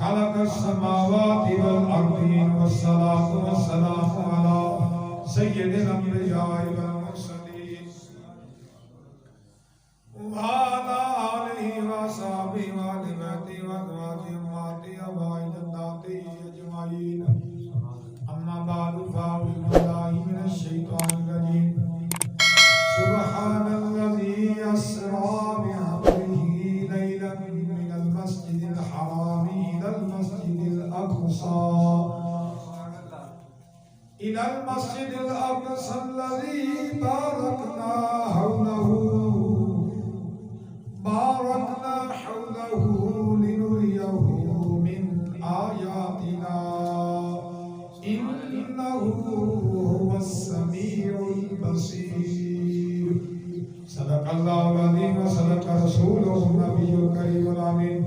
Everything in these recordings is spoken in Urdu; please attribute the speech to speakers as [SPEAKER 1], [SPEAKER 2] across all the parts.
[SPEAKER 1] خلق السماوات والأرضين والصلاة والسلام على سيد الأنبياء والمرسلين وعلى آله وصحبه وآل بيته وأزواجه أمهات آبائه جداته أجمعين أما بعد فأعوذ بالله من الشيطان الرجيم سبحان الذي أسرى بعبده ليلا من المسجد الحرام إلى المسجد الأقصى الذي باركنا حوله لنريه من آياتنا إنه هو السميع البصير صدق الله العظيم وصدق رسوله النبي الكريم الأمين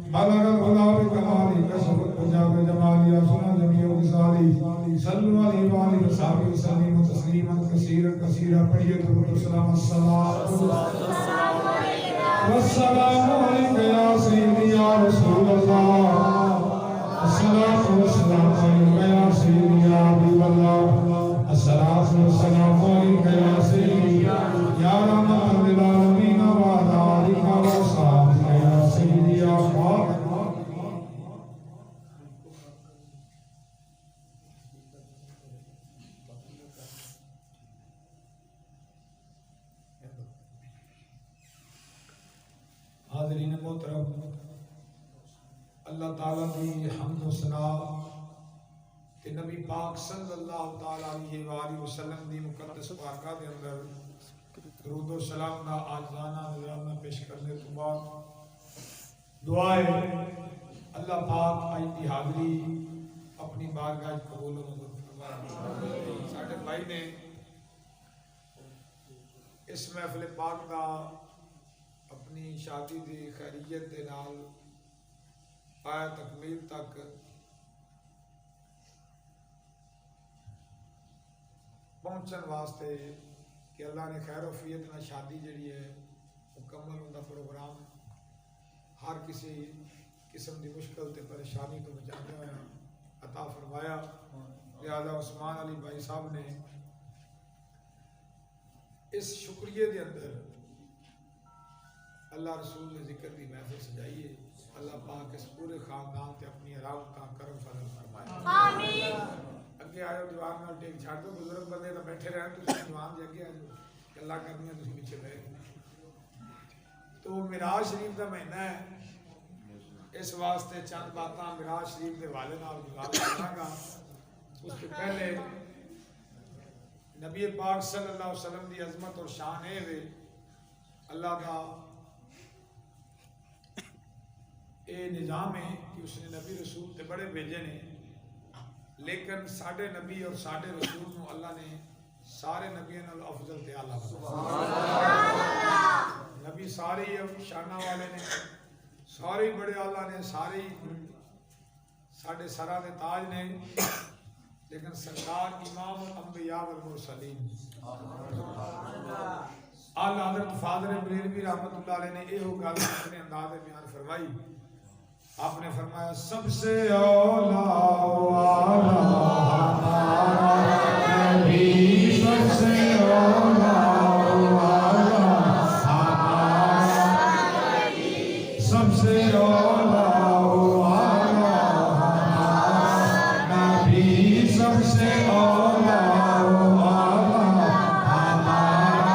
[SPEAKER 1] بلغ الهدى بكماله كشف الدجى بجماله أصنع جميع وصاله صلوا عليه وآله وصحبه وسلموا تسليما كثيرا كثيرا پڑھیے درود و سلام الصلاۃ والسلام علیک یا سیدی یا رسول اللہ الصلاۃ والسلام علیک یا سیدی یا حبیب اللہ الصلاۃ والسلام علیک یا سیدی یا رحمت للعالمین وعلی آلک وصحبہ یا سیدی یا فاطمہ. حاضرین محترم، اللہ تعالیٰ کی حمد و ثنا کہ نبی پاک صلی اللہ تعالی علیہ وآلہ وسلم دی مقدس پاکہ دے اندر درود و سلام دا آجزانہ نظرانہ پیش کرنے تو بعد دعائے اللہ پاک آج دی حاضری اپنی بارگاہ قبول و منظور فرمائے. ساڑھے بھائی نے اس محفل پاک دا اپنی شادی دی خیریت دے نال پایا تکمیل تک پہنچن واسطے کہ اللہ نے خیر و فیت نہ شادی جڑی ہے مکمل ہوندا پروگرام ہر کسی قسم دی مشکل تے پریشانی تو بچانے ہویا عطا فرمایا. لہذا عثمان علی بھائی صاحب نے اس شکریہ دے اندر اللہ رسول نے ذکر دی محفل سجائی ہے. اللہ پاک اس پورے خاندان تے اپنی رحمت کا کرم فضل فرمائے. آمین. اگے آئے دیوان نال ٹیک چھاڑ دو، بزرگ بندے تو بیٹھے رہن، تسی دیوان دے اگے آئے اللہ کرنی ہے، تسی پیچھے بیٹھ. تو معراج شریف دا مہینہ ہے، اس واسطے چند باتاں معراج شریف دے والے نال گزار کراں گا. اس سے پہلے نبی پاک صلی اللہ علیہ وسلم دی عظمت اور شان ہے اللہ کا اے نظام ہے کہ اس نے نبی رسول تے بڑے بھیجے نے، لیکن ساڑھے نبی اور ساڑھے رسول نو اللہ نے سارے نبیوں نال افضل تے اعلیٰ نبی سارے ہی شانہ والے نے، سارے ہی بڑے اعلیٰ نے، سارے ہی ساڑھے سرا دے تاج نے، لیکن سرکار امام الانبیاء والمرسلین اعلیٰ حضرت فاضل بریلوی رحمت اللہ علیہ نے یہ گل اپنے انداز بیان فرمائی. آپ نے فرمایا سب سے اولا والا ہمارا نبی، سب سے اولا والا ہمارا نبی، سب سے اولا والا ہمارا نبی، سب سے اولا والا ہمارا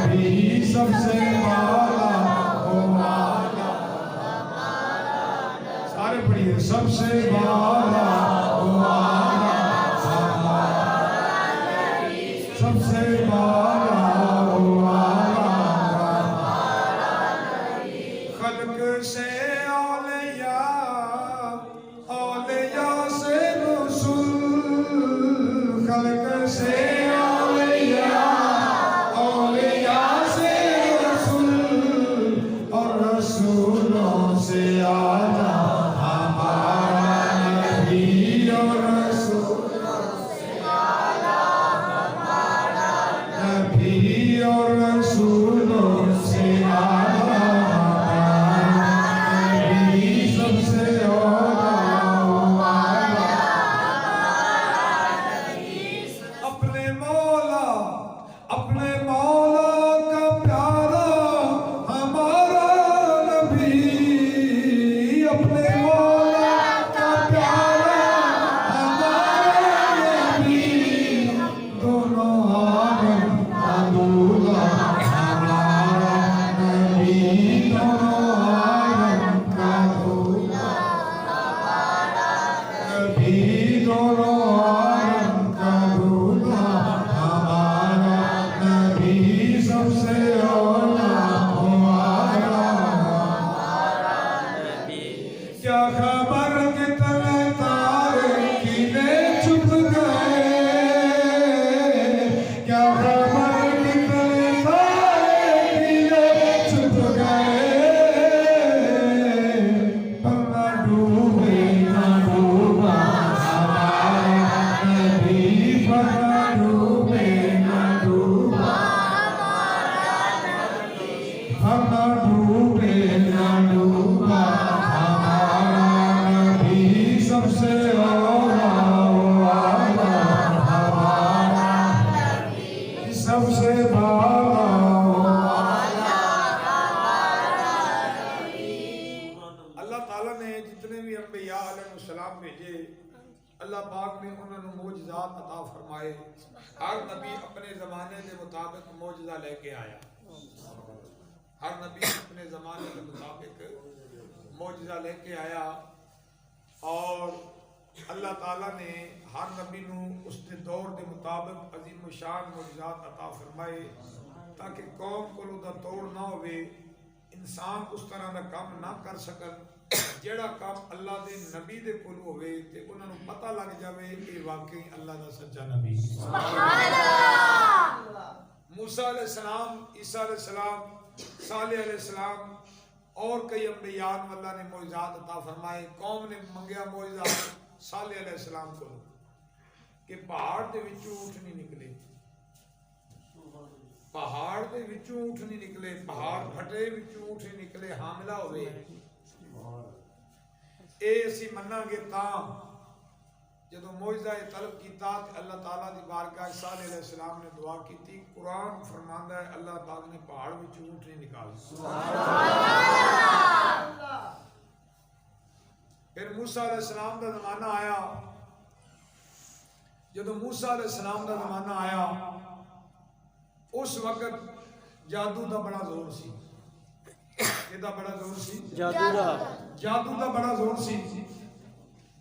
[SPEAKER 1] نبی، سب سے سب سے والا والا ہمارا نبی، سب سے والا والا ہمارا نبی. خلق سے اولیاء، اولیاء سے رسول، خلق سے اولیاء، اولیاء سے رسول، اور رسولوں سے آنا ہمارا نبی، اور کیا خبر کتنے تارے کینے چھپ گئے کیا خبر کتنے تارے کینے چھپ گئے نہ ڈوبے نہ ڈوبا ہمارا نبی نہ ڈوبے نہ ڈوبا ہم نہ ڈوبے نہ ڈوبا ہمارا نبی سب سے اولا ہمارا نبی سب سے بالا اللہ تعالیٰ نے جتنے بھی انبیاء علیہ السلام بھیجے اللہ پاک نے انہوں نے معجزات عطا فرمائے ہر نبی اپنے زمانے کے مطابق معجزہ لے کے آیا ہر نبی اپنے زمانے کے مطابق معجزہ لے کے آیا اور اللہ تعالیٰ نے ہر نبی نو اس کے دور کے مطابق عظیم الشان معجزات عطا فرمائے تاکہ قوم کو دا توڑ نہ ہوئے انسان اس طرح کا کام نہ کر سکن جیڑا کام اللہ دے نبی دے کول ہوئے تے انہاں نوں پتہ لگ جاوے کہ واقعی اللہ دا سچا نبی سبحان اللہ موسیٰ علیہ السلام عیسیٰ علیہ السلام صالح علیہ السلام اور کئی انبیاء اللہ نے معجزات عطا فرمائے قوم نے منگیا معجزہ صالح علیہ السلام کو کہ پہاڑ دے وچوں اونٹ نہیں نکلے پہاڑ دے وچوں اونٹ نہیں نکلے پہاڑ پھٹے وچوں اونٹ نہیں نکلے حاملہ ہوئے اے اسی مننا گے تاں جدو معجزہ طلب کیتا تے اللہ تعالیٰ دی بارگاہ صالح علیہ السلام نے دعا کیتی قرآن فرماندا ہے اللہ پاک نے پہاڑ وچ اونٹ نہیں نکال سبحان اللہ پھر موسیٰ علیہ السلام دا زمانہ آیا جدو موسیٰ علیہ السلام دا زمانہ آیا اس وقت جادو دا بڑا زور سی کیدا بڑا زور سی جادو دا بڑا زور سی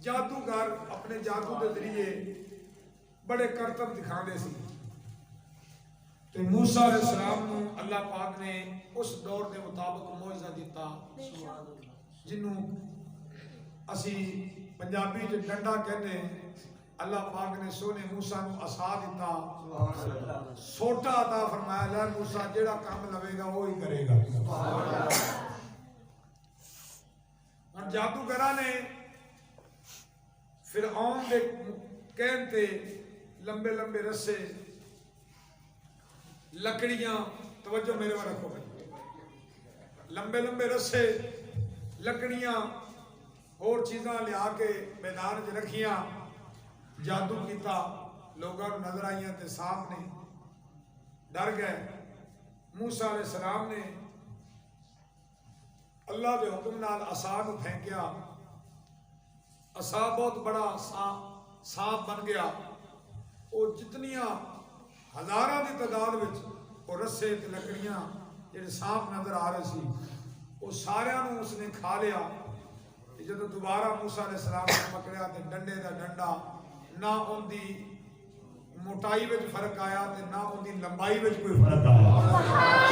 [SPEAKER 1] جادوگر اپنے جادو کے ذریعے بڑے کرتب دکھانے سی تو موسیٰ علیہ السلام کو اللہ پاک نے اس دور کے مطابق معجزہ دیتا جنوں اسی پنجابی جو ڈنڈا کہنے اللہ پاک نے سونے موسیٰ کو عصا دیتا سوٹا عطا فرمایا لے موسیٰ جیڑا کام لوے گا وہی کرے گا اور جادوگراں نے فرعون دے کہن تے لمبے لمبے رسے لکڑیاں توجہ میرے وہاں رکھو بھائی لمبے لمبے رسے لکڑیاں اور چیزاں لیا کے میدان چ رکھیاں جادو کیتا لوگاں نظر آئیاں تے سانپ نے ڈر گئے موسیٰ علیہ السلام نے اللہ دے حکم نال عصا کو پھینکیا عصا بہت بڑا سانپ بن گیا اور جتنیاں ہزاراں دی تعداد وچ اور رسے تے لکڑیاں جڑے سانپ نظر آ رہے سی وہ ساریاں نوں اس نے کھا لیا جدو دوبارہ موسیٰ علیہ السلام نے پکڑیا تے ڈنڈے دا ڈنڈا نہ ان دی موٹائی وچ فرق آیا تے نہ ان دی لمبائی وچ کوئی فرق آیا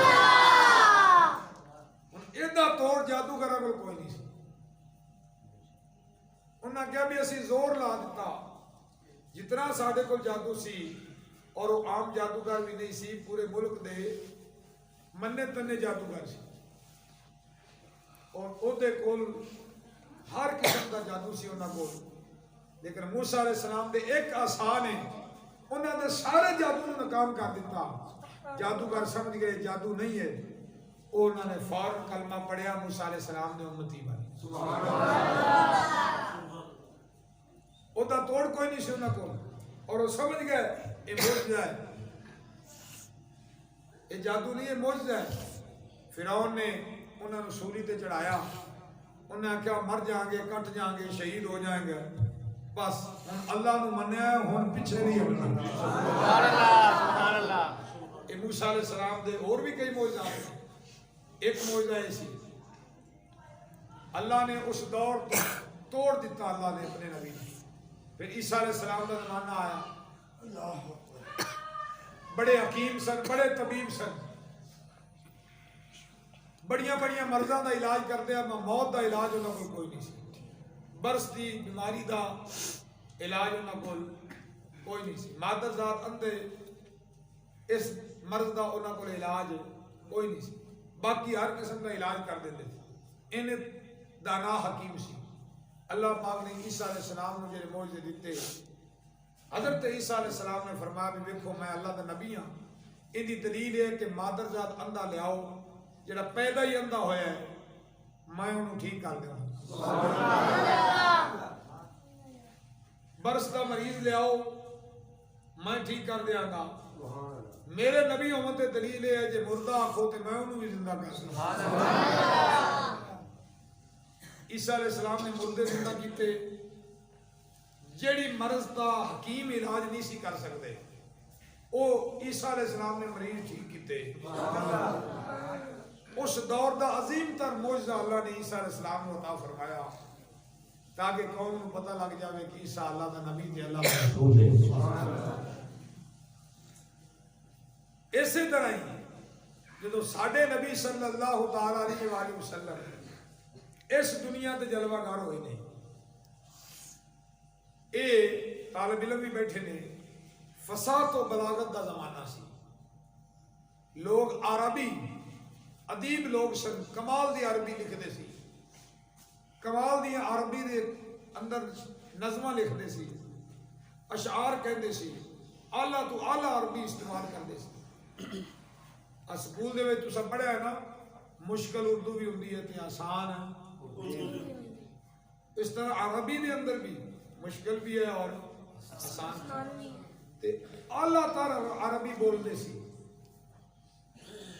[SPEAKER 1] ہن ایڈا توڑ جادوگراں کول کوئی نہیں سی انہاں کہا بھی اسی زور لا دیتا جتنا ساڈے کول جادو سی اور وہ عام جادوگر بھی نہیں سی پورے ملک دے مننے تنے جادوگر سی اور او دے کول ہر قسم کا جادو سی انہاں کول لیکن موسیٰ علیہ السلام دے ایک عصا نے انہاں دے سارے جادو نوں ناکام کر دیتا جادوگر سمجھ گئے جادو نہیں ہے انہوں نے فوراً کلمہ پڑھیا موسیٰ علیہ السلام نے امتی بنی سبحان اللہ او دا توڑ کوئی نہیں سی انہاں کو اور وہ سمجھ گئے یہ معجزہ ہے یہ جادو نہیں ہے معجزہ ہے فرعون نے انہوں نے سولی تے چڑھایا انہوں نے کہا مر جائیں گے کٹ جائیں گے شہید ہو جائیں گے بس اللہ نو منیا ہے ہن پیچھے نہیں ہٹنا سبحان اللہ یہ موسیٰ علیہ السلام دے اور بھی کئی معجزات ہیں ایک معجزہ ایسی اللہ نے اس دور توڑ دیتا اللہ نے اپنے نبی نے پھر عیسیٰ علیہ السلام کا زمانہ آیا بڑے حکیم سن بڑے طبیب سن بڑیاں بڑیاں مرضاں دا علاج کرتے ہیں موت دا علاج انہوں کو کوئی نہیں سی برس دی بیماری دا علاج انہاں کول کوئی نہیں سی، مادر ذات اندے اس مرض دا انہاں کول علاج کوئی نہیں سی، باقی ہر قسم کا علاج کر دیندے تھے۔ انہیں دانا حکیم سی۔ اللہ پاک نے عیسیٰ علیہ السلام نے جڑے معجزے دیتے، حضرت عیسیٰ علیہ السلام نے فرمایا بھی ویکھو میں اللہ دا نبی ہاں، ان دی دلیل ہے کہ مادر ذات اندھا لیاؤ، جڑا پیدا ہی اندھا ہویا ہے میں انہوں ٹھیک کر دیا، برس دا مریض لیاؤ میں ٹھیک کر دیا گا، میرے نبی ہونے تے دلیل ہے جے مردہ آکھو تے میں انہوں بھی زندہ کر سکتا۔ عیسیٰ علیہ السلام نے مردے زندہ کیتے، جیڑی مرض دا حکیم علاج نہیں سی کر سکتے او عیسیٰ علیہ السلام نے مریض ٹھیک کیتے۔ اس دور دا عظیم تر معجزہ اللہ نے عیسیٰ علیہ السلام کو عطا فرمایا تاکہ قوم کو پتہ لگ جاوے کہ عیسیٰ اللہ دا نبی تے اللہ دا رسول ہے۔ اسی طرح ہی جدو ساڈے نبی صلی اللہ تعالی علیہ وآلہ وسلم اس دنیا تے جلوہ گار ہوئے نہیں، اے طالب علم بھی بیٹھے نے، فصاحت و بلاغت دا زمانہ سی، لوگ عربی ادیب لوگ سن، کمال دی عربی لکھتے سی، کمال دی عربی دے اندر نظمہ لکھتے سی، اشعار کہندے سی، اعلیٰ تو اعلیٰ عربی استعمال کرتے سی۔ اسکول دے وچ تساں پڑھیا ہے نا، مشکل اردو بھی ہوندی ہے تے آسان ہے، اس طرح عربی دے اندر بھی مشکل بھی ہے اور آسان بھی، تے اعلیٰ تر عربی بولتے سی۔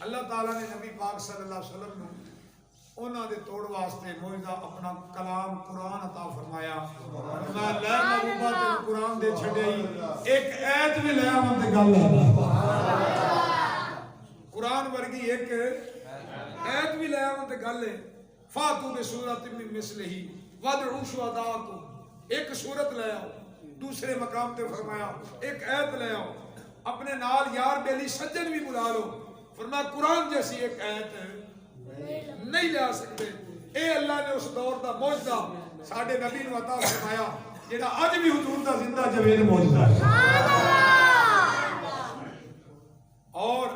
[SPEAKER 1] اللہ تعالیٰ نے نبی پاک صلی اللہ علیہ وسلم نے انہاں دے توڑ واسطے معجزہ اپنا کلام قرآن عطا فرمایا۔ میں لے محبوبہ تے قرآن دے چھڑے ایک ایت بھی لے آواں تے گل ہے، قرآن ورگی ایک ایت بھی لے آواں تے گل ہے۔ فاتو بسورۃ من مثلہ وادعوا شہداءکم، ایک سورت لے آؤ، دوسرے مقام تے فرمایا ایک ایت لے آؤ، اپنے نال یار بیلی سجن بھی بلا لو، فرمایا قرآن جیسی ایک ایت نہیں لے آ سکتے۔ اے اللہ نے اس دور دا معجزہ ساڈے نبی نو عطا فرمایا جڑا اج بھی حضور دا زندہ جوید معجزہ ہے۔ اور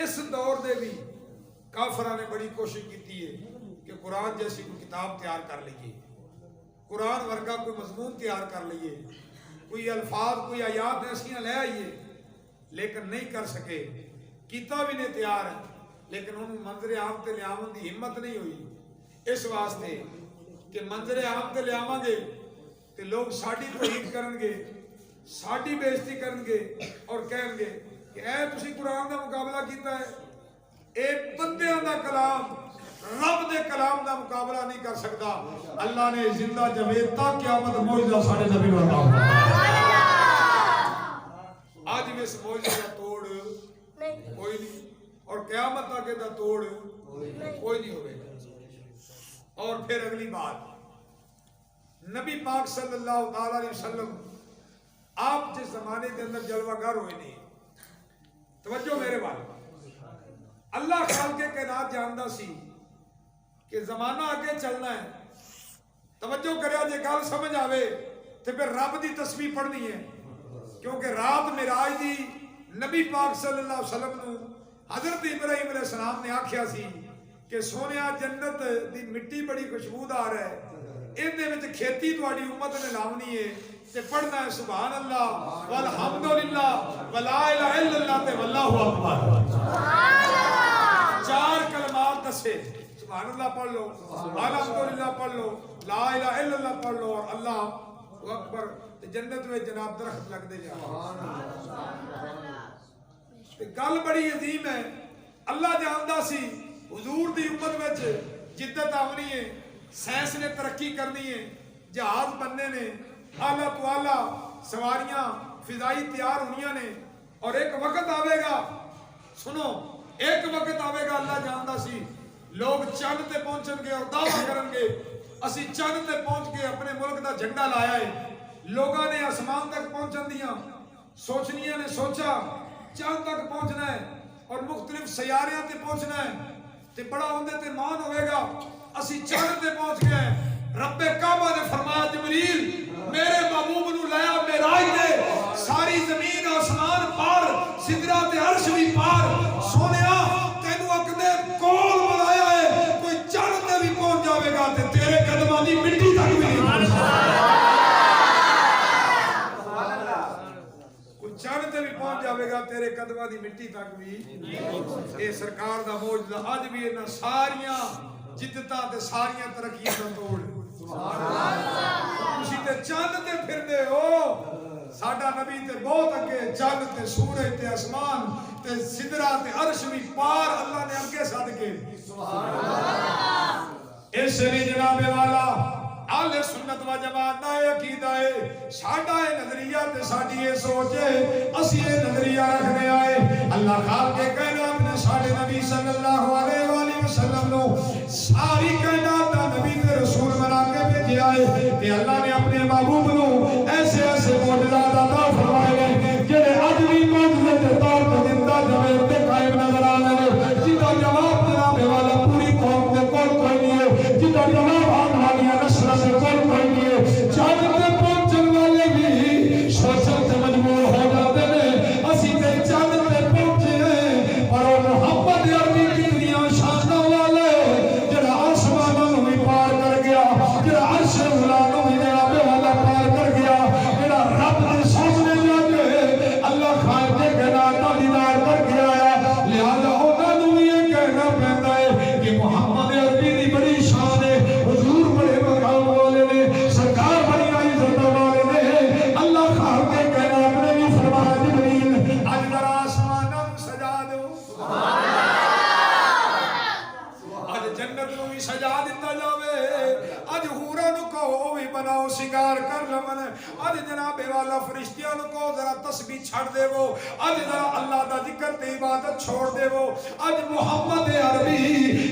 [SPEAKER 1] اس دور دے بھی کافراں نے بڑی کوشش کی ہے کہ قرآن جیسی کوئی کتاب تیار کر لئیے، قرآن ورگا کوئی مضمون تیار کر لئیے، کوئی الفاظ کوئی آیات ایسیاں لے آئیے، لیکن نہیں کر سکے۔ کیتا بھی نہیں تیار ہے لیکن انہوں منظر عام تے لیاون دی ہمت نہیں ہوئی، اس واسطے کہ منظر عام تے لیاواں گے تے لوگ ساڈی توہین کرن گے، ساڈی بےزتی کرن گے اور کہن گے کہ اے تسی قرآن دا مقابلہ کیتا ہے، ایک بندیاں دا کلام رب دے کلام دا مقابلہ نہیں کر سکتا۔ اللہ نے زندہ جاوید تا قیامت معجزہ ساڈے نبی نو عطا فرمایا۔ آج اس معجزے دا توڑ کوئی نہیں اور قیامت آگے دا توڑ کوئی نہیں ہوئے گا۔ اور پھر اگلی بات، نبی پاک صلی اللہ علیہ وسلم آپ جس زمانے کے اندر جلوہ گر ہوئے نہیں، توجہ میرے والے، اللہ خالق کائنات جاندا سی کہ زمانہ آگے چلنا ہے، توجہ کریا جے گل سمجھ آوے تے پھر رب دی تسبیح پڑھنی ہے، کیونکہ رات معراج دی نبی پاک صلی اللہ علیہ وسلم نو حضرت ابراہیم علیہ السلام نے آکھیا سی کہ سونیا جنت دی مٹی بڑی خوشبودار ہے، ان دے وچ کھیتی تہاڈی امت نے لاونی ہے تے پڑھنا ہے سبحان اللہ والحمدللہ ولا الہ الا اللہ تے واللہ اکبر، سبحان اللہ، چار کلمات دسے، سبحان اللہ پڑھ لو، الحمدللہ پڑھ لو، لا الہ الا اللہ پڑھ لو اور اللہ اکبر، جنت میں جناب درخت لگ دے جائے۔ گل بڑی عظیم ہے، اللہ جاندا سی حضور دی امت وچ جدت آونی ہے، سائنس نے ترقی کرنی ہے، جہاز بننے نے، اعلیٰ تو اعلیٰ سواریاں فضائی تیار ہونیاں نے، اور ایک وقت آوے گا، سنو ایک وقت آوے گا اللہ جاندا سی لوگ چاند تے پہنچن گے اور دعویٰ کرن گے اسی چاند تے پہنچ کے اپنے ملک دا جھنڈا لایا ہے۔ لوگاں نے آسمان تک پہنچن دیاں سوچنیاں نے سوچا چاند تک پہنچنا ہے اور مختلف سیاریاں تے پہنچنا ہے تے بڑا ہوندے تے مان ہوئے گا اسی چاند تے پہنچ گئے۔ رب کعبہ نے فرمایا تک بھی نہیں پہنچ چند تے بھی پہنچ جاوے گا تیرے قدمہ دی مٹی تک بھی اے سرکار دا موجودہ اج بھی انہاں ساریاں جدتاں تے ساریاں ترقیاں دا توڑ تسی تے چند تے پھر دے ہو ساڈا نبی تے بہت اگے چند تے سورج تے آسمان تے سدرہ تے عرش بھی پار اللہ نے اگے سد کے اس لیے جناب والا اہل سنت و جماعت دا عقیدہ ہے ساڈا اے نظریہ تے ساڈی اے سوچ ہے اسی اے نظریہ رکھنے آئے اللہ خالق کائنات نے ساڈے نبی صلی اللہ علیہ وآلہ وسلم نو ساری کائنات دا نبی تے رسول بنا کے بھیجا ہے تے اللہ نے اپنے محبوب نو ایسے ایسے معجزات عطا فرمائے جڑے اج بھی معجزے دے طور تے زندہ جویں تے قائم نظر آندے نے جدا جواب جناب والا پوری قوم دے کول کوئی نہیں ہے جدا جواب آن والی نسل سے کوئی نہیں ہے چاند تے پہنچن والے بھی سوچن تے مجبور ہو جاتے ہیں اسی تے چاند تے پہنچے ہیں اور محمد عربی کتنی شان والے جڑا آسمانوں نو بھی پار کر گیا جڑا عرش اولا نو بھی جناب والا پار کر گیا جڑا رب دے سامنے جا کے اللہ خالق دے کائنات دا دیدار کر کے آیا لہذا انہاں نو یہ کہنا پیندا ہے کہ محمد عربی دی بڑی شان ہے حضور بڑے مقام والے نے سرکار بڑی عزت والے نے اللہ خالق دے کائنات نے بھی فرمایا جبریل اج ذرا آسماناں نو سجا دو سبحان اللہ اج جنت نو بھی سجا دتا جاوے اج حوراں نو کہو بھی بناؤ سنگار کر لمن اج جناب والا فرشتیاں نو کہو ذرا تسبیح چھڑ دیو اج ذرا اللہ دا ذکر تے عبادت چھوڑ دیو اج محمد عربی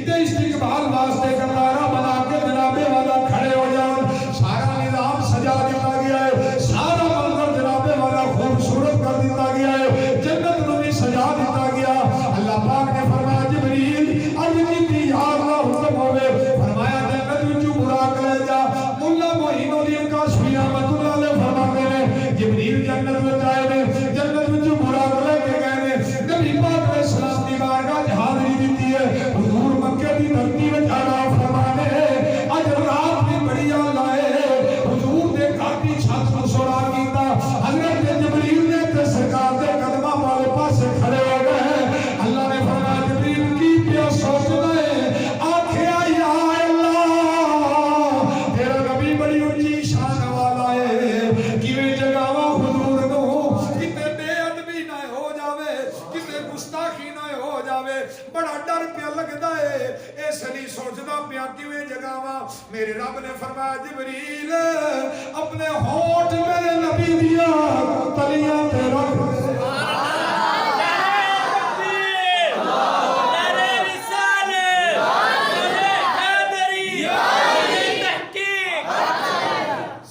[SPEAKER 1] تے استقبال واسطے قطارہ بنا کے جناب والا کھڑے ہو جاؤ سارا نظام سجا دیتا گیا ہے سارا منظر جناب والا خوبصورت کر دیتا گیا ہے جنت نو بھی سجا دیتا گیا اللہ پاک نے فرمایا جبریل اج کی یا اللہ حکم ہوے فرمایا جنت وچ براق لے جا مولا معین الدین کاشفی رحمت اللہ علیہ فرماتے ہیں جبریل جنت وچ آئے نے جنت وچ براق لے کے گئے نے نبی پاک علیہ السلام دی بارگاہ وچ حاضری دتی ہے حضور مکے دی دھرتی وچ آنا فرمانے اج رات بھی بڑی اللہ ہے حضور دے گھر دی چھت نو سوڑا کیتا حضرت جبریل نے تے سرکار دے قدماں والے پاسے کھڑے ہو گئے اللہ نے فرمایا جبریل کی پیا سوچدا ہے آکھیا یا اللہ تیرا نبی بڑی اونچی شان والا ہے کیویں جگاواں حضور نو کتے بے ادبی نہ ہو جاوے کتے گستاخی نہ ہو جاوے بڑا ڈر پیا لگدا ہے اس لیے سوچدا پیا کیویں جگاواں میرے رب نے فرمایا جبریل اپنے ہونٹ میرے نبی دیا تلیاں تے رکھ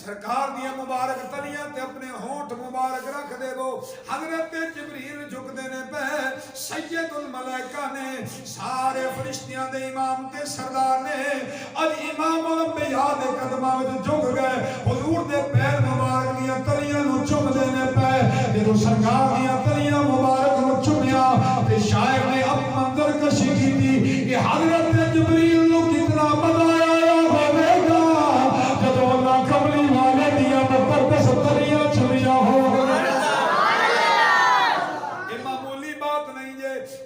[SPEAKER 1] سرکار دیا مبارک تلیاں تے اپنے ہونٹ مبارک رکھ دے وہ حضرت جبریل جھک دینے پہ سید الملائکہ نے سارے فرشتیاں دے امام تے سردار نے اج امام الانبیاء دے قدماں وچ جھک گئے حضور دے پیر مبارک دیا تلیاں نو چوم دینے پہ جدوں سرکار دیا تلیاں مبارک نو چومیا تے شاعر نے اب منظر کشی کیتی کہ حضرت جبریل نو کتنا مزہ آیا ہوے گا جدوں اللہ کملی والے دیا مقدس تلیاں چومیا ہو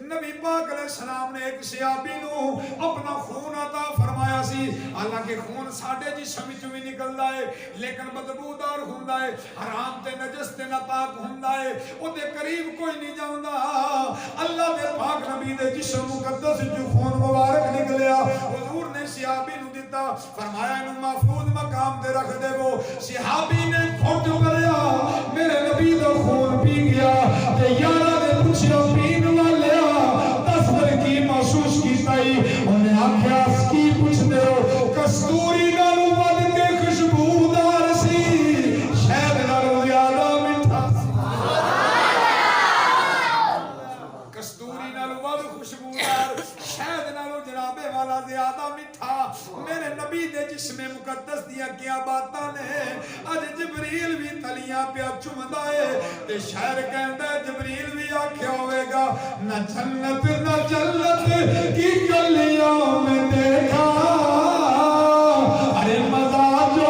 [SPEAKER 1] نبی پاک علیہ السلام نے ایک صحابی نو اپنا خون عطا فرمایا سی حالانکہ خون ساڈے جسم وچ بھی نکلدا ہے لیکن بدبودار ہوندا ہے حرام تے نجس تے ناپاک ہوندا ہے او دے قریب کوئی نہیں جاندا اللہ دے پاک نبی دے جسم مقدس جو خون مبارک نکلیا حضور نے صحابی نو دتا فرمایا انو محفوظ مقام تے رکھ دے وہ صحابی نے گھٹ کریا میرے نبی دا خون پی گیا تے یارا نے پوچھیا پین والے کی محسوس کیتا ہی انہیں آکھیا کی پوچھ دے ہو کستوری نالو ود کے خوشبودار سی شہد نالو زیادہ میٹھا کستوری نالو ود خوشبودار شہد نالو جناب والا زیادہ میٹھا میرے نبی دے جسم مقدس دیا کیا باتاں نے اج جبریل بھی تلیاں پیا چومدا ہے تے شاعر کہندا ہے جبریل بھی آکھیا ہوے گا نہ جنت کی گلیوں میں دیکھا ارے مزہ جو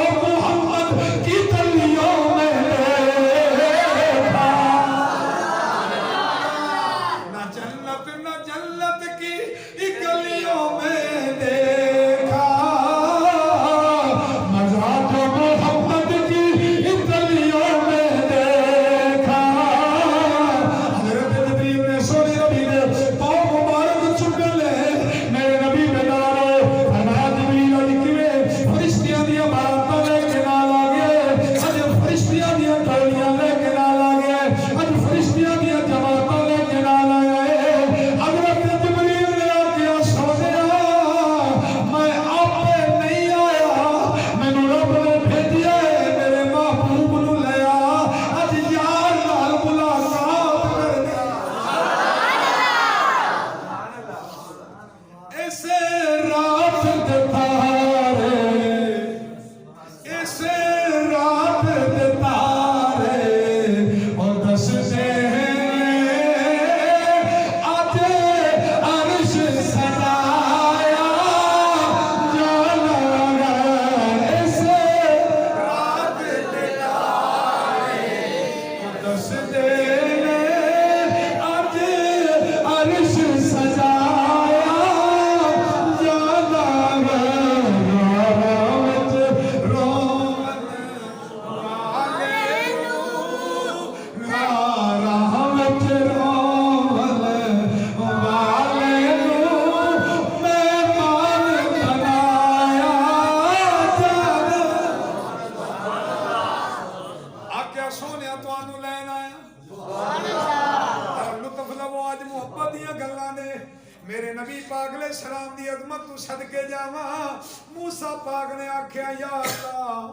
[SPEAKER 1] میرے نبی پاک علیہ السلام دی عظمت تو صدقے جاواں موسیٰ پاک نے آکھیا یا اللہ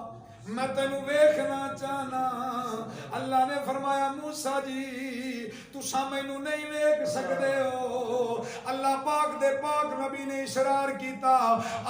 [SPEAKER 1] میں تینوں ویکھنا چاہنا اللہ نے فرمایا موسیٰ جی تساں مینوں نہیں ویکھ سکدے ہو اللہ پاک دے پاک نبی نے اصرار کیتا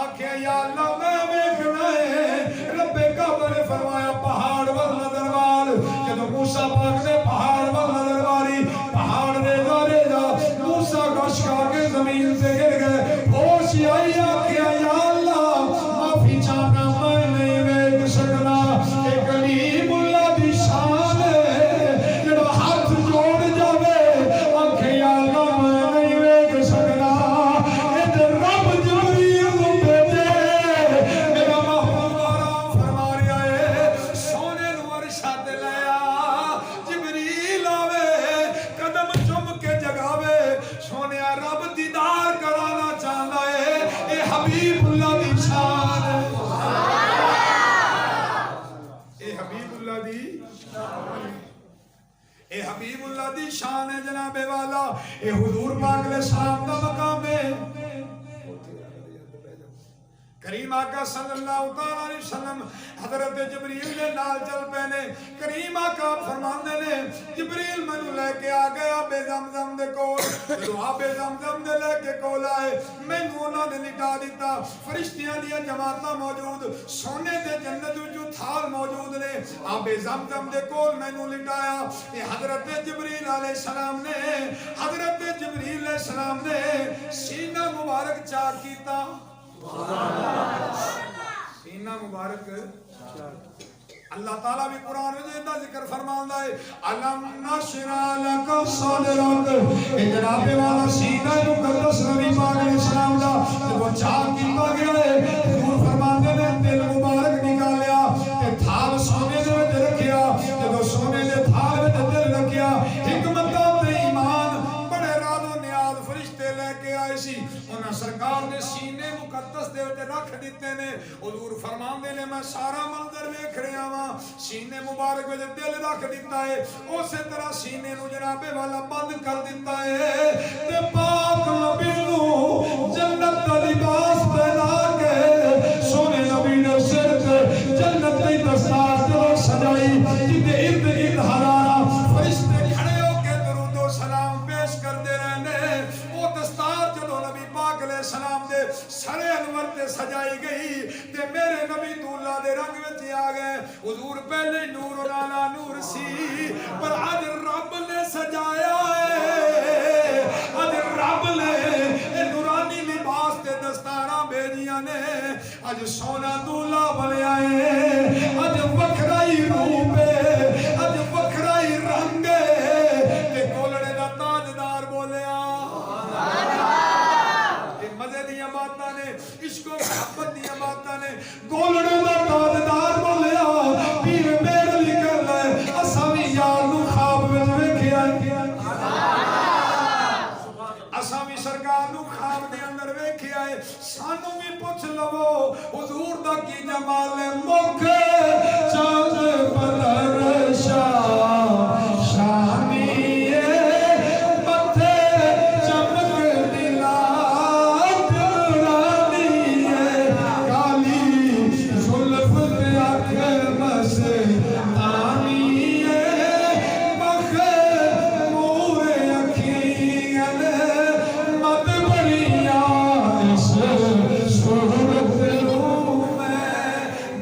[SPEAKER 1] آکھیا یا اللہ میں ویکھنا ہے رب کعبہ نے فرمایا پہاڑ ول نظر وال جدوں موسیٰ پاک نے پہاڑ ول نظر والی پہاڑ دے دارے دا موسیٰ گشکا کے زمین سے گر گئے ہوش آئی آکھیا یا اللہ معافی چاہنا میں نہیں ویکھ سکنا اے کلیم اللہ دی شان ہے جڑا ہاتھ جوڑ جاوے آکھے یا اللہ میں نہیں ویکھ سکنا اے تے رب جبریل نوں بھیجے میرا محبوب آرام فرما رہا ہے سونے نوں عرش تے لے آ جبریل آوے قدم چوم کے جگاوے سونے رب دیدار کرانا چاہتا ہے اے حبیب اللہ دی شان ہے اے حبیب اللہ دی اے حبیب اللہ دی شان ہے جناب والا اے حضور پاک علیہ السلام دا مقام ہے کریم آقا صلی اللہ علیہ وسلم حضرت جبریل نے نال چل پینے کریم آقا فرماندے نے جبریل منو لے کے آ گیا آب زمزم دے کول جو آب زمزم دے لے کے کول آئے مینوں انہاں نے لٹا دیتا فرشتیاں دیاں جماعتاں موجود سونے دے جنت وچوں تھال موجود نے آب زمزم دے کول مینوں لٹایا اے حضرت جبریل علیہ السلام نے حضرت جبریل علیہ السلام نے سینہ مبارک چاک کیتا سینہ مبارک اللہ تعالیٰ بھی قرآن میں جیندہ ذکر فرماندا ہے علم نشرح لک صدرک اے جناب والا سینہ مقدس نبی پاک علیہ السلام دا وہ چاک کیتا گیا ہے حضور فرماندے نے دل مبارک نکالیا تے تھال سونے دے وچ رکھیا جدوں سونے دے تھال وچ دل رکھیا حکمت تے ایمان بڑے راز و نیاز فرشتے لے کے آئے سی انہاں سرکار نے سینے مقدس دے وچ رکھ دیتے نے حضور فرماندے نے میں سارا منظر ویکھ رہا ہاں سینے مبارک وچ دل رکھ دیتا ہے اسی طرح سینے نو جناب والا بند کر دیتا ہے تے پاک نبی نو جنت دا لباس پہنا کے سونے نبی نے سر تے جنت دی دستار جو سجائی جتے ارد گرد ہزاراں فرشتے کھڑے ہو کے درود و سلام پیش کرتے رہنے وہ دستار جدوں نبی پاک علیہ السلام دے سر انور تے سجائی گئی تے میرے نبی تو اللہ دے رنگ وچ آ گئے حضور پہلے نور رانا نور سی پر اج رب نے سجایا ہے اج رب نے اے نورانی لباس تے دستاراں بھیجیاں نے اج سونا دولہا بنیا ہے اج وکھرا ہی روپ ہے اج وکھرا ہی رنگ ہے تے کولڑے دا تاجدار بولیا مزے دیا باتاں نے عشق و محبت دیا باتاں نے گولڑے دا تاجدار بولیا پیر میرے لکھ لے اساں وی یار نو خواب وچ ویکھیا اساں وی سرکار نو خواب دے اندر ویکھیا ہے سانو وی پوچھ لو حضور دا کی جمال ہے مکھ چاند بدر شاہ شامی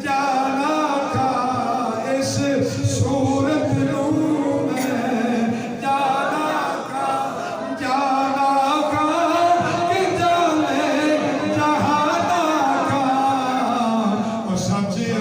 [SPEAKER 1] جانا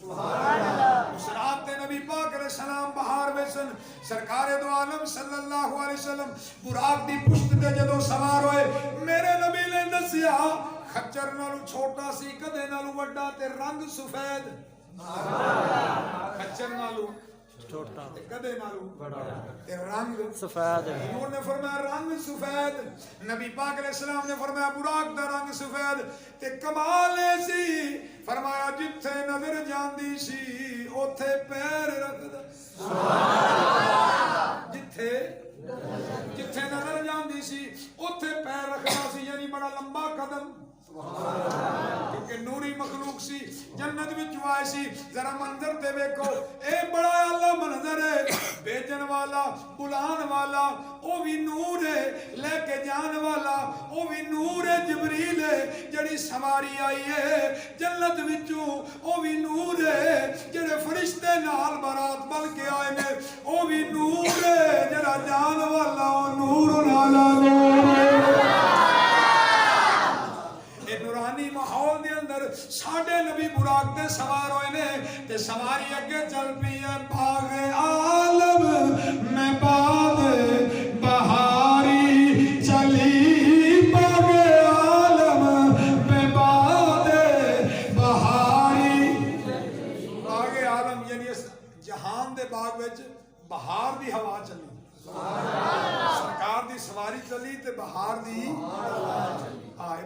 [SPEAKER 2] سبحان اللہ
[SPEAKER 1] اس رات تے نبی پاک علیہ السلام بہار ویسن سرکار دو عالم صلی اللہ علیہ وسلم براق دی پشت تے جدو سوار ہوئے میرے نبی نے دسیا خچر نالو چھوٹا سی کدے نالو وڈا تے رنگ سفید خچر نالو
[SPEAKER 2] چھوٹا
[SPEAKER 1] کدے نالو تے رنگ
[SPEAKER 2] سفید
[SPEAKER 1] حضور نے فرمایا رنگ سفید نبی پاک علیہ السلام نے فرمایا براق دا رنگ سفید تے کمال سی فرمایا جتھے نظر جاندی سی اوتھے پیر رکھدا جتھے جتھے نظر جاندی سی اوتھے پیر رکھدا سی یعنی بڑا لمبا قدم کیونکہ نوری مخلوق سی جنت وچ آئے سی ذرا منظر تے ویکھو اے بڑا اعلی منظر ہے بھیجن والا بلان والا او بھی نور ہے لے کے جان والا او بھی نور ہے جبریل ہے جڑی سواری آئی ہے جنت وچوں او بھی نور ہے جڑے فرشتے نال برات بل کے آئے نے او بھی نور ہے جڑا جان والا او نور نالا نور نورانی ماحول دے اندر ساڈے نبی براق تے سوار ہوئے نے تے سواری اگے چل پئی ہے باغ عالم میں باد بہاری چلی باغ عالم میں باد بہاری باغ عالم یعنی اس جہان دے باغ وچ بہار دی ہوا چلی سرکار دی سواری چلی تے بہار دی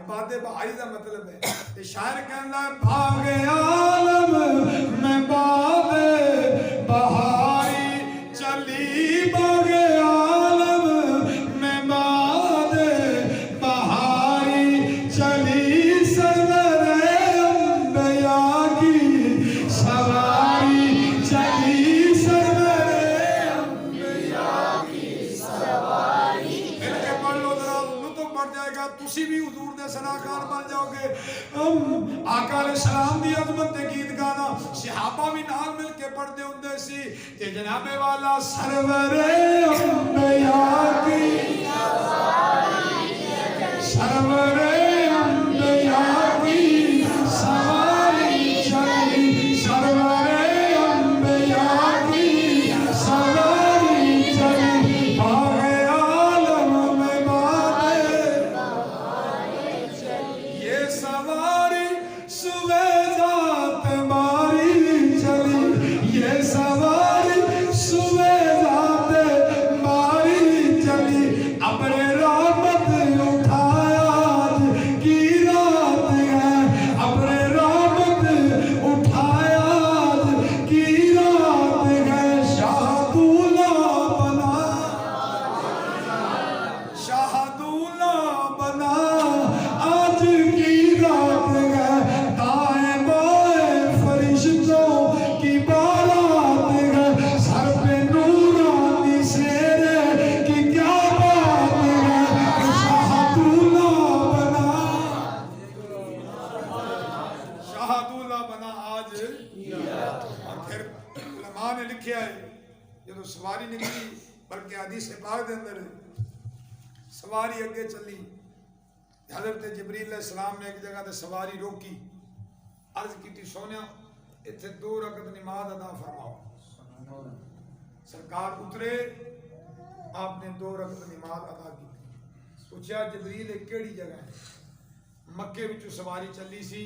[SPEAKER 1] باد بہاری دا مطلب ہے تے شاعر کہندا ہے باغ عالم میں باد بہاری چلی باغ عالم میں باد بہاری چلی سرور انبیاء کی سواری چلی سرور انبیاء کی سواری مل کے پڑھ لو ذرا لطف بڑھ جائے گا تسی بھی حضور دے سناکار بن جاؤ گے آقا علیہ السلام دی عظمت دے گیت گانا صحابہ بھی نال مل کے پڑھتے ہوندے سی تے جناب والا سرور انبیاء کی سرور انبیاء کی سواری چلی سرور انبیاء کی سواری چلی باغ عالم میں باد یہ سواری صبح ذات باری چلی یہ سواری صبح ذات باری چلی ابر رحمت اٹھایا آج کی رات ہے ابر رحمت اٹھایا آج کی رات ہے شاہ دولہ بنا شاہ دولہ بنا آج کی رات ہے دائیں بائیں فرشتوں کی بارات ہے سر پہ نورانی سیرے کی کیا بات ہے شاہ دولہ بنا شاہ دولہ بنا آج اور پھر علماء نے لکھیا ہے جب سواری نکلی بلکہ حدیث پاک دے اندر سواری اگے چلی حضرت جبریل علیہ السلام نے ایک جگہ تے سواری روکی عرض کی سونیا اتھے 2 رکعت نماز ادا فرماؤ سرکار اترے آپ نے 2 رکعت نماز ادا کی پوچھا جبریل ایک کیڑی جگہ ہے مکے وچوں سواری چلی سی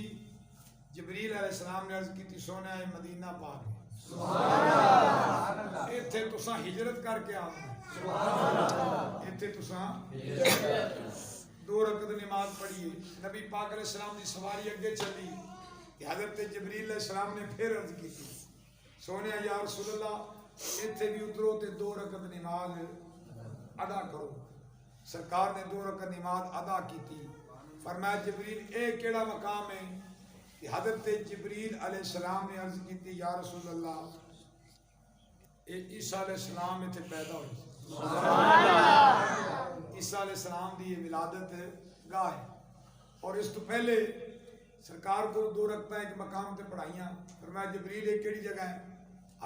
[SPEAKER 1] جبریل علیہ السلام نے عرض کی سونیا یہ مدینہ پاک ہے سبحان اللہ اتھے تساں ہجرت کر کے آؤ سبحان اللہ اتھے تساں 2 رکعت نماز پڑھیے نبی پاک علیہ السلام دی سواری اگے چلی کہ حضرت جبریل علیہ السلام نے پھر عرض کی سونیا یا رسول اللہ اتھے بھی اترو تے 2 رکعت نماز ادا کرو سرکار نے 2 رکعت نماز ادا کی تھی فرمایا جبریل اے کیڑا مقام ہے کہ حضرت جبریل علیہ السلام نے عرض کی تھی یا رسول اللہ اے عیسیٰ علیہ السلام اتھے پیدا ہوئی عیسیٰ علیہ السلام دی یہ ولادت گاہ ہے اور اس تو پہلے سرکار کو 2 رکعتاں ایک مقام تے پڑھائیاں فرمایا جبریل ایک کیڑی جگہ ہے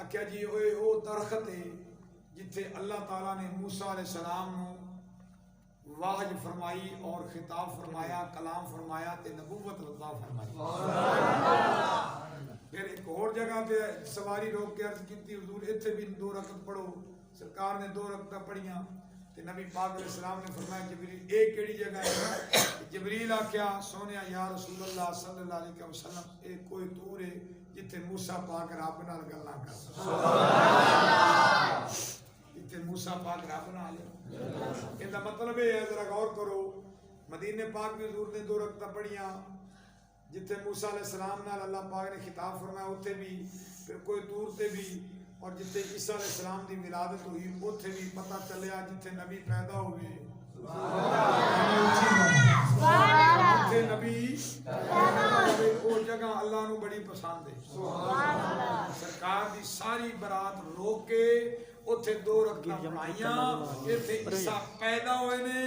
[SPEAKER 1] آکھیا جی او درخت ہے جتھے اللہ تعالیٰ نے موسیٰ علیہ السلام نو واحج فرمائی اور خطاب فرمایا کلام فرمایا تے نبوت عطا فرمائی پھر ایک اور جگہ پہ سواری روک کے عرض کی حضور ایتھے بھی 2 رکعت پڑھو سرکار نے 2 رکعت پڑھیاں تے نبی پاک علیہ السلام نے فرمایا جبریل ایک کیڑی جگہ ہے جبریل آکھیا سونیا یا رسول اللہ صلی اللہ علیہ وسلم ایک کوئی دور ہے جتھے موسیٰ پاک رب نال گلاں کر جتھے موسیٰ پاک رب نال ان دا مطلب ہے ذرا غور کرو مدینے پاک میں حضور نے 2 رکعتاں پڑھیاں جتھے موسیٰ علیہ السلام نال اللہ پاک نے خطاب فرمایا اوتھے بھی پھر کوئی دور تے بھی اور جتھے عیسیٰ علیہ السلام دی ولادت ہوئی اوتھے بھی پتہ چلیا جتھے نبی پیدا ہوئے جتھے نبی پیدا ہوئے وہ جگہ اللہ نو بڑی پسند ہے سرکار دی ساری برات روک کے اوتھے 2 رکعتاں پڑھائیاں جتھے عیسیٰ پیدا ہوئے نے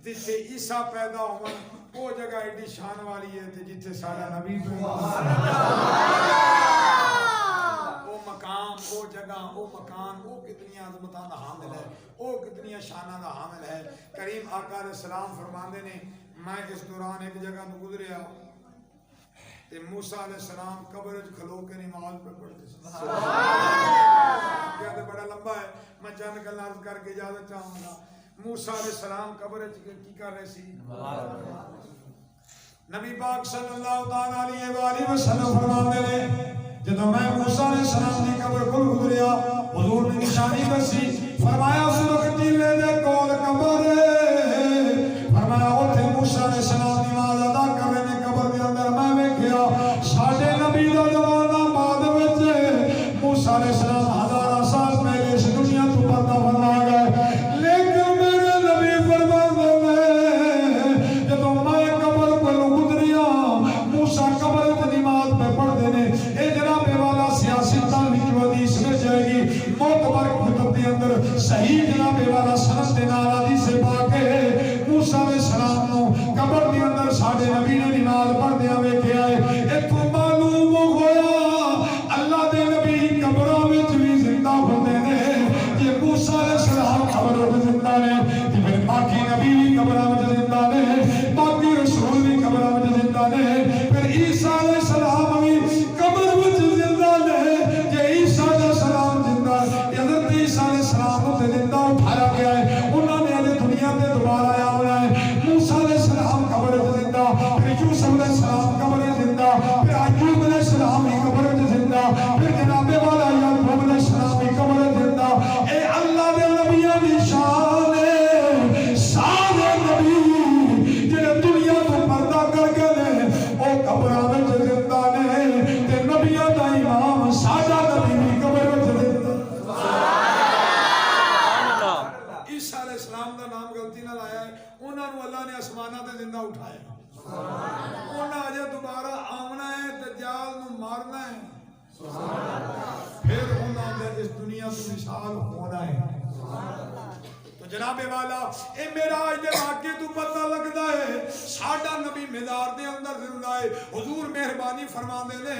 [SPEAKER 1] جتھے عیسیٰ پیدا ہوئے وہ جگہ ایڈی شان والی ہے تے جتھے سارا نبی وہ مقام وہ جگہ وہ مکان وہ کتنی عظمتاں دا حامل ہے وہ کتنی شاناں دا حامل ہے کریم آقا علیہ السلام فرماندے نے میں اس دوران ایک جگہ تو گزریا تے موسیٰ علیہ السلام قبر وچ کھلو کے نماز پہ پڑھتے کیا تے بڑا لمبا ہے میں چند گلاں عرض کر کے اجازت چاہوں گا موسیٰ علیہ السلام قبر وچ کی کر رہے سی نبی پاک صلی اللہ علیہ وآلہ وسلم فرماندے نے جدوں میں موسیٰ علیہ السلام دی قبر کول گزریا حضور نے نشانی دسی فرمایا اس وقت ٹیلے دے کول قبر فرمایا اوتھے موسیٰ علیہ السلام نماز ادا کر رہے نے قبر دے اندر میں ویکھیا ساڈے نبی دا زمانہ بعد وچ موسیٰ علیہ السلام ہزاراں سال پہلے اس دنیا تو پردہ فرما گئے لیکن میرے نبی فرماندے نے جدوں میں قبر کول گزریا موسیٰ قبر وچ نماز پہ پڑھدے نے اے جناب والا سیاستاں وچ حدیث میں جائے گی معتبر کتب دے اندر صحیح جناب والا سند دے نال حدیث پاک ہے موسیٰ علیہ السلام نو قبر دے اندر ساڈے نبی نے نماز پڑھدیاں ویکھیا ہے ایتھوں معلوم ہویا اللہ دے نبی قبراں وچ بھی زندہ ہوندے نے جے موسیٰ علیہ السلام قبر وچ زندہ نے تے پھر باقی نبی بھی قبراں وچ زندہ نے باقی رسول بھی قبراں وچ زندہ نے پھر عیسیٰ علیہ السلام بھی قبر وچ زندہ نے جے عیسیٰ علیہ السلام زندہ حضرت عیسیٰ علیہ السلام کو زندہ اٹھایا گیا ہے انہوں نے اجے دنیا تے دوبارہ آیا ہونا ہے موسیٰ علیہ السلام قبر وچ زندہ پھر یوسف علیہ السلام قبر وچ زندہ پھر ایوب علیہ السلام بھی قبر وچ زندہ پھر جناب والا یعقوب علیہ السلام بھی قبر وچ زندہ اے اللہ دے نبیاں دی شان ہے سارے نبی جڑے دنیا تو پردہ کر گئے نے او قبراں وچ زندہ نے تے نبیاں دا امام ساڈا نبی بھی قبر وچ زندہ عیسیٰ علیہ السلام دا نام غلطی نال آیا ہے انہاں نو اللہ نے آسماناں تے زندہ اٹھایا انہاں اجے دوبارہ آونا ہے دجال نو مارنا ہے پھر انہاں دے اس دنیا تو مثال ہونا ہے تو جناب والا اے معراج دے واقعے تو پتہ لگدا ہے ساڈا نبی مزار دے اندر زندہ ہے حضور مہربانی فرماندے نے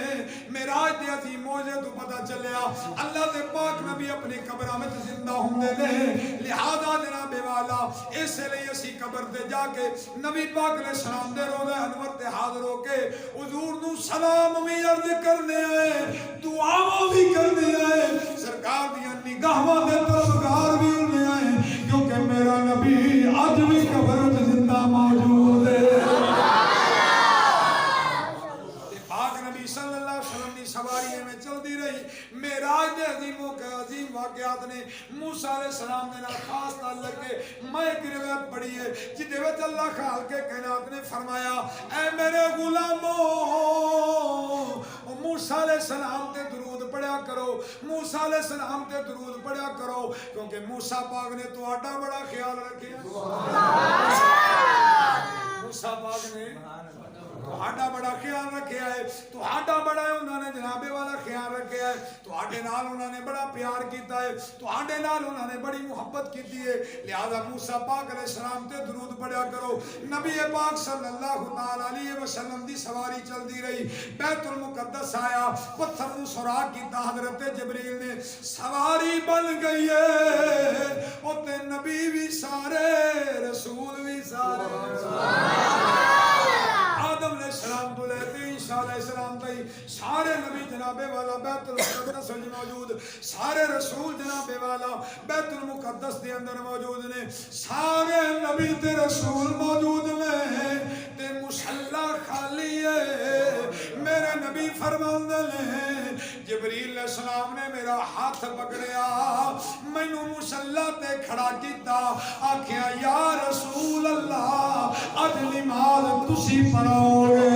[SPEAKER 1] معراج دے عظیم موعظے تو پتہ چلیا اللہ دے پاک نبی اپنی قبراں وچ زندہ ہوندے نے لہذا جناب والا اس لیے اسی قبر تے جا کے نبی پاک علیہ السلام دے روضہ انور تے حاضر ہو کے حضور نو سلام وی عرض کرنے آئے دعاواں وی کرنے آئے سرکار دیاں نگاہاں دے طلبگار وی ہونے آئے کیونکہ میرا نبی آج بھی قبر وچ زندہ موجود ہے پاک نبی صلی اللہ علیہ وسلم دی سواری میں چلدی رہی معراج دے عظیم واقعات نے موسیٰ علیہ السلام دے نال خاص تعلق ہے میں ایک روایت پڑھی ہے جدے وچ اللہ خالق کائنات نے فرمایا اے میرے غلامو موسیٰ علیہ السلام تے درود پڑھیا کرو موسیٰ علیہ السلام تے درود پڑھیا کرو کیونکہ موسیٰ پاک نے تہاڈا بڑا خیال رکھیا موسیٰ پاک نے ਤੁਹਾਡਾ ਬੜਾ ਖਿਆਲ ਰੱਖਿਆ ਹੈ, ਤੁਹਾਡਾ ਬੜਾ ਉਹਨਾਂ ਨੇ ਜਨਾਬੇ ਵਾਲਾ ਖਿਆਲ ਰੱਖਿਆ ਹੈ, ਤੁਹਾਡੇ ਨਾਲ ਉਹਨਾਂ ਨੇ ਬੜਾ ਪਿਆਰ ਕੀਤਾ ਹੈ, ਤੁਹਾਡੇ ਨਾਲ ਉਹਨਾਂ ਨੇ ਬੜੀ ਮੁਹੱਬਤ ਕੀਤੀ ਹੈ। ਲਿਹਾਜ਼ਾ موسیٰ پاک علیہ السلام تے درود پڑھیا کرو۔ نبی پاک صلی اللہ علیہ وسلم دی سواری چل دی رہی، بیت المقدس آیا، پتھر نو سوراخ کیتا، حضرت جبریل نے سواری بن گئی ہے، اوتے نبی بھی سارے رسول بھی سارے، آدم علیہ السلام تو لے کے عیسیٰ علیہ السلام تھی سارے نبی جناب والا بیت المقدس وچ موجود، سارے رسول جناب والا بیت المقدس دے اندر موجود نے، سارے نبی تے رسول موجود نے تے مصلی خالی ہے۔ میرے نبی فرماندے نے جبریل علیہ السلام نے میرا ہاتھ پکڑیا، مینوں مصلی تے کھڑا کیتا، آکھیا یا رسول اللہ اج نماز تسی پڑھو گے۔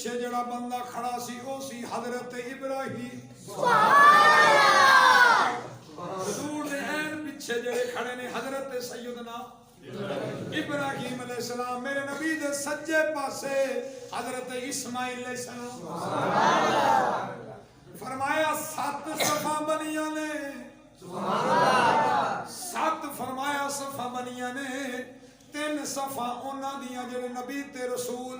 [SPEAKER 1] جڑا بندہ کھڑا سی او سی حضرت ابراہیم، حضور دے این پیچھے جڑے کھڑے نے حضرت سیدنا ابراہیم علیہ السلام، میرے نبی دے سجے پاسے حضرت اسماعیل علیہ السلام۔ فرمایا 7 صفا بنیاں نے، 7 فرمایا صفا بنیاں نے، 3 صفا انہاں دیاں جڑے نبی تے رسول،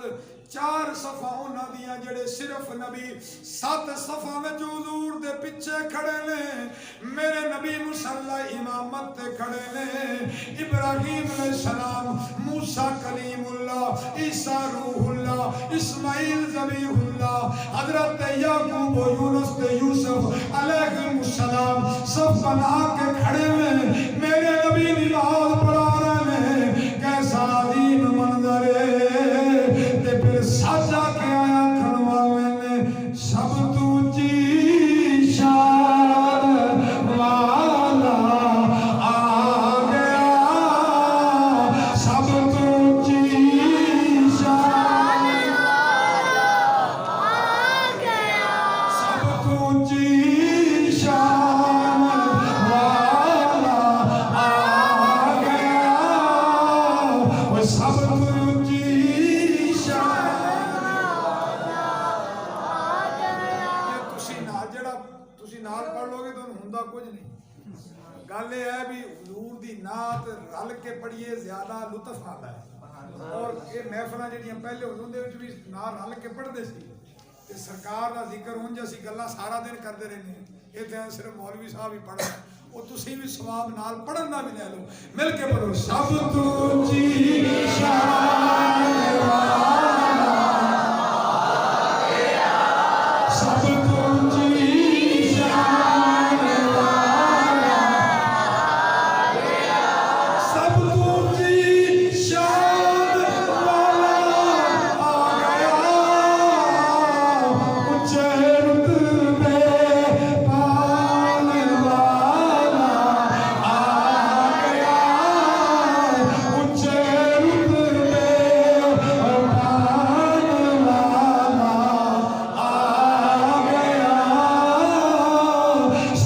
[SPEAKER 1] 4 صفا انہاں دیاں جڑے صرف نبی، 7 صفا میں جو حضور دے پیچھے کھڑے نے، میرے نبی مصلی امامت تے کھڑے نے، ابراہیم علیہ السلام، موسیٰ کلیم اللہ، عیسیٰ روح اللہ، اسماعیل ذبیح اللہ، حضرت یعقوب و یونس تے یوسف علیہ السلام سب بنا کے کھڑے میں میرے نبی نماز پڑھا رہے ہیں۔ کیسا عظیم منظر ہے، تے پھر سجا کے آیا کھڑوالے نے، سب تو جی شان والا آ گیا، سب تو جی شان والا آ گیا، سب تو جی شان والا آ گیا، وہ سب تو جی شان نال پڑھ لو گے تو ہوندا کچھ نہیں۔ گل یہ ہے بھی حضور دی نعت رل کے پڑھیے زیادہ لطف آتا ہے، اور یہ محفلاں جڑیاں پہلے حضور دے وچ بھی نال رل کے پڑھدے سی تے سرکار دا ذکر ہن جیسی گلاں سارا دن کردے رہنے، یہ تے صرف مولوی صاحب ہی پڑھنا، وہ تسی بھی ثواب نال پڑھن دا بھی لے لو، مل کے پڑھو سب تو جی شان والا سب تو جی شان والا سب تو جی شان والا آ گیا، اونچے رتبے پانے والا آ گیا، اونچے رتبے پانے والا آ گیا،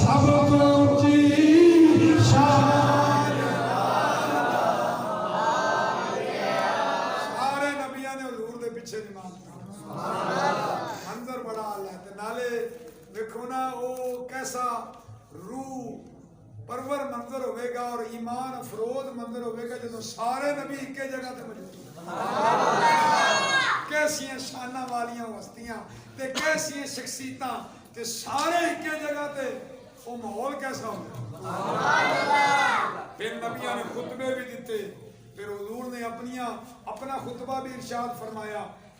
[SPEAKER 1] سب تو جی شان سارے نبیاں نے حضور دے پیچھے نماز پڑھی، منظر بڑا اللہ ہے، نالے دیکھو نا وہ کیسا روح پرور منظر ہوئے گا اور ایمان افروز منظر ہوئے گا جب سارے نبی ایک جگہ تے موجود ہیں۔ کیسیاں شانہ والیاں ہستیاں تے کیسیاں شخصیتاں تے سارے ایک جگہ تے، وہ ماحول کیسا ہوگا۔ پھر نبیاں نے خطبے بھی دیتے، پھر حضور نے اپنا خطبہ بھی ارشاد فرمایا،